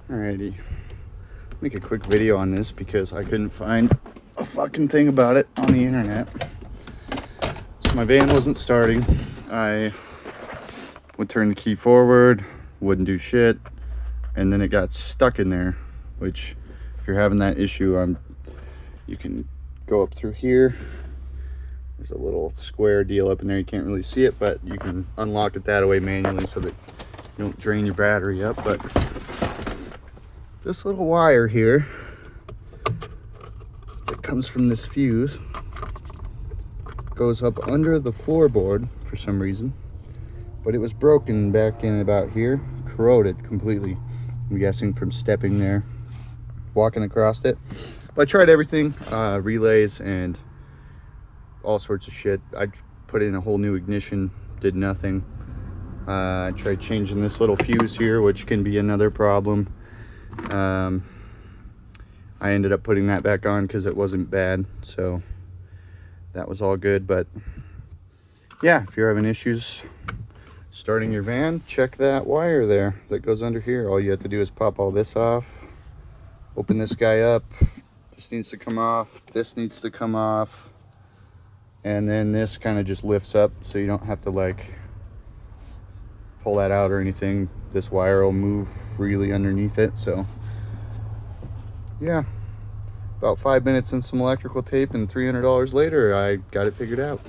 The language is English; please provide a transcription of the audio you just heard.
Alrighty, make a quick video on this because I couldn't find a fucking thing about it on the internet. So my van wasn't starting. I would turn the key forward, wouldn't do shit, and then it got stuck in there, which if you're having that issue, you can go up through here. There's a little square deal up in there. You can't really see it, but you can unlock it that way manually so that you don't drain your battery up. But this little wire here that comes from this fuse goes up under the floorboard for some reason, but it was broken back in about here, corroded completely. I'm guessing from stepping there, walking across it. But I tried everything, relays and all sorts of shit. I put in a whole new ignition, did nothing. I tried changing this little fuse here, which can be another problem. I ended up putting that back on because it wasn't bad, so that was all good. But yeah, if you're having issues starting your van, check that wire there that goes under here. All you have to do is pop all this off, open this guy up. This needs to come off, this needs to come off, and then this kind of just lifts up so you don't have to like pull that out or anything. This wire will move freely underneath it. So yeah, about 5 minutes and some electrical tape, and $300 later I got it figured out.